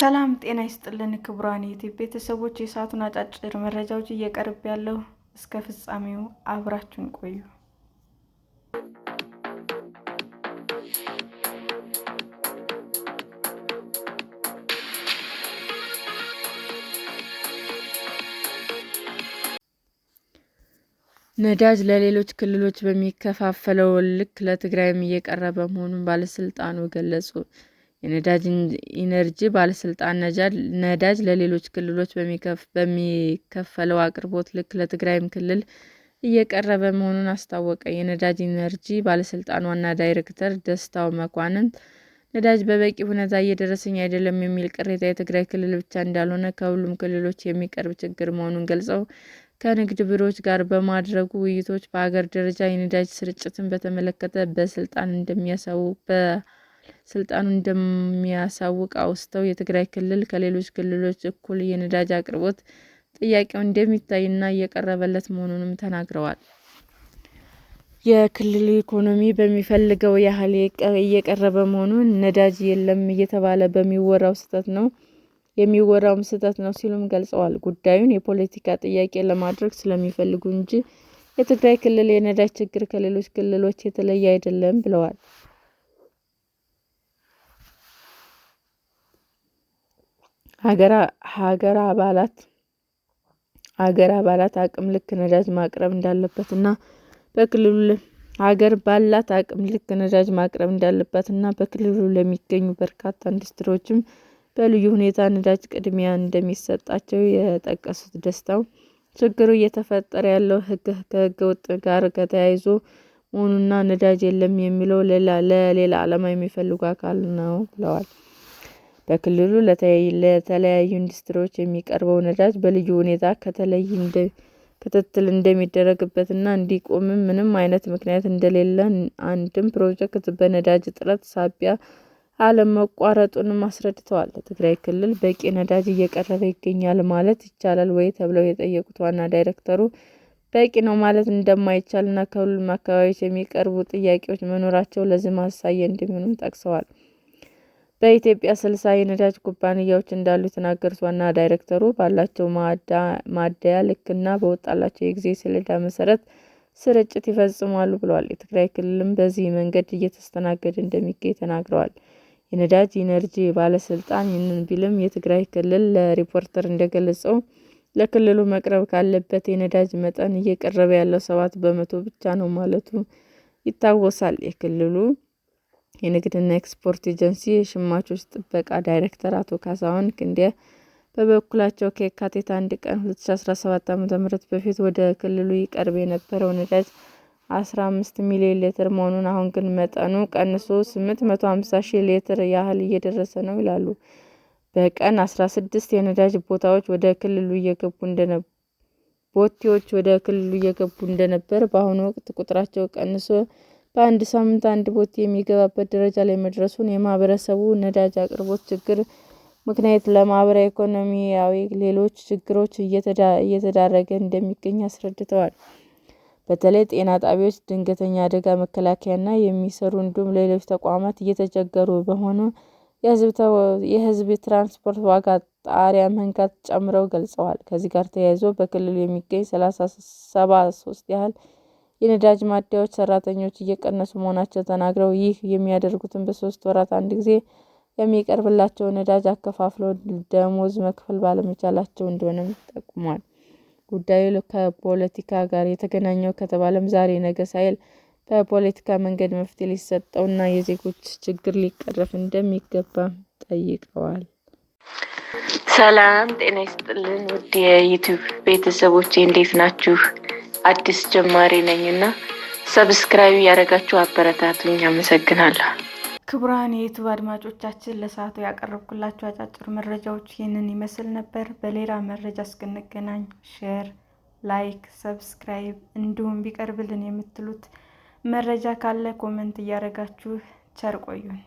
ሰላም ጤና ይስጥልን ክቡራን የዩቲዩብ ቤተሰቦች፣ የሰዓቱን አጫጭር መረጃዎች እየቀርብ ያለው እስከ ፍጻሜው አብራችሁን ቆዩ። ነዳጅ ለሌሎች ክልሎች በሚከፋፈለው ልክ ለትግራይም እየቀረበ መሆኑን ባለስልጣኑ ገለጹ። የነዳጅ ኢነርጂ ባለስልጣን ነዳጅ ለሌሎች ክልሎች በሚከፈለው አቅርቦት ልክ ለትግራይም ክልል እየቀረበ መሆኑን አስታወቀ። የነዳጅ ኢነርጂ ባለስልጣን ዋና ዳይሬክተር ደስታው መኳንንት ነዳጅ በበቂ ሁኔታ እየደረሰኝ አይደለም የሚል ቅሬታ የትግራይ ክልል ብቻ እንዳልሆነ ከሁሉም ክልሎች የሚቀርብ ችግር መሆኑን ገልጸው ከንግድ ቢሮዎች ጋር በማድረጉ ውይይቶች በሀገር ደረጃ የነዳጅ ስርጭትን በተመለከተ ስልጣኑ እንደሚያሳውቅ አውስተው የትግራይ ክልል ከሌሎች ክልሎች እኩል የነዳጅ አቅርቦት ጥያቄው እንደሚታይና እየቀረበለት መሆኑንም ተናግረዋል። የክልሉ ኢኮኖሚ በሚፈልገው ያህል እየቀረበ መሆኑን ነዳጅ የለም እየተባለ የሚወራውም ስህተት ነው ሲሉም ገልጸዋል። ጉዳዩን የፖለቲካ ጥያቄ ለማድረግ ስለሚፈልጉ እንጂ የትግራይ ክልል የነዳጅ ችግር ከሌሎች ክልሎች የተለየ አይደለም ብለዋል። ሀገር ባላት አቅም ልክ ነዳጅ ማቅረብ እንዳለባትና በክልሉ ለሚገኙ በርካታ ኢንዱስትሪዎችም በልዩ ሁኔታ ነዳጅ ቅድሚያ እንደሚሰጣቸው የጠቀሱት ደስታው ችግሩ እየተፈጠረ ያለው ከህገ ወጥ ጋር ተያይዞ መሆኑንና ነዳጅ የለም የሚለው ለሌላ ዓላማ የሚፈልጉ አካል ነው ብለዋል። በክልሉ ለተለያዩ ኢንዱስትሪዎች የሚቀርበው ነዳጅ በልዩ ሁኔታ ክትትል እንደሚደረግበትና እንዲቆምም ምንም አይነት ምክንያት እንደሌለ፣ አንድም ፕሮጀክት በነዳጅ እጥረት ሳቢያ አለመቋረጡንም አስረድተዋል። ለትግራይ ክልል በቂ ነዳጅ እየቀረበ ይገኛል ማለት ይቻላል ወይ ተብለው የጠየቁት ዋና ዳይሬክተሩ በቂ ነው ማለት እንደማይቻልና ከሁሉም አካባቢዎች የሚቀርቡ ጥያቄዎች መኖራቸው ለዚህ ማሳያ እንደሚሆኑም ጠቅሰዋል። በኢትዮጵያ 60 የነዳጅ ኩባንያዎች እንዳሉ የተናገሩት ዋና ዳይሬክተሩ ባላቸው ማደያ ልክና በወጣላቸው የጊዜ ሰሌዳ መሰረት ስርጭት ይፈጽማሉ ብለዋል። የትግራይ ክልልም በዚህ መንገድ እየተስተናገደ እንደሚገኝ ተናግረዋል። የነዳጅ ኢነርጂ ባለስልጣን ይህንን ቢልም የትግራይ ክልል ለሪፖርተር እንደገለጸው ለክልሉ መቅረብ ካለበት የነዳጅ መጠን እየቀረበ ያለው 7 በመቶ ብቻ ነው ማለቱ ይታወሳል። የክልሉ የንግድና ኤክስፖርት ኤጀንሲ የሸማቾች ጥበቃ ዳይሬክተር አቶ ካሳሁን ክንዴ በበኩላቸው ከየካቲት 1 ቀን 2017 ዓ.ም በፊት ወደ ክልሉ ይቀርብ የነበረው ነዳጅ 15 ሚሊዮን ሊትር መሆኑን አሁን ግን መጠኑ ቀንሶ 850,000 ሊትር ያህል እየደረሰ ነው ይላሉ። በቀን 16 የነዳጅ ቦቴዎች ወደ ክልሉ እየገቡ እንደነበር በአሁኑ ወቅት ቁጥራቸው ቀንሶ በአንድ ሳምንት አንድ ቦቴ የሚገባበት ደረጃ ላይ መድረሱን፣ የማህበረሰቡ ነዳጅ አቅርቦት ችግር ምክንያት ለማህበራዊ ኢኮኖሚያዊ ሌሎች ችግሮች እየተዳረገ እንደሚገኝ አስረድተዋል። በተለይ ጤና ጣቢያዎች፣ ድንገተኛ አደጋ መከላከያና የሚሰሩ እንዲሁም ሌሎች ተቋማት እየተቸገሩ በመሆኑ የህዝብ ትራንስፖርት ዋጋ ጣሪያ መንካት ጨምረው ገልጸዋል። ከዚህ ጋር ተያይዞ በክልሉ የሚገኝ 73 ያህል የነዳጅ ማደያዎች ሰራተኞች እየቀነሱ መሆናቸው ተናግረው ይህ የሚያደርጉትም በ3 ወራት አንድ ጊዜ የሚቀርብላቸው ነዳጅ አከፋፍለው ደሞዝ መክፈል ባለመቻላቸው እንደሆነም ጠቁሟል። ጉዳዩ ከፖለቲካ ጋር የተገናኘው ከተባለም ዛሬ ነገ ሳይል በፖለቲካ መንገድ መፍትሄ ሊሰጠውና የዜጎች ችግር ሊቀረፍ እንደሚገባ ጠይቀዋል። ሰላም ጤና ይስጥልን ውድ የዩቲዩብ ቤተሰቦች እንዴት ናችሁ? አዲስ ጀማሪ ነኝና ሰብስክራይብ ያደረጋችሁ አበረታቱኝ። አመሰግናለሁ። ክቡራን የዩቲዩብ አድማጮቻችን ለሰዓቱ ያቀረብኩላችሁ አጫጭር መረጃዎች ይህንን ይመስል ነበር። በሌላ መረጃ እስክንገናኝ ሼር፣ ላይክ፣ ሰብስክራይብ እንዲሁም ቢቀርብልን የምትሉት መረጃ ካለ ኮሜንት እያደረጋችሁ ቸር ቆዩን።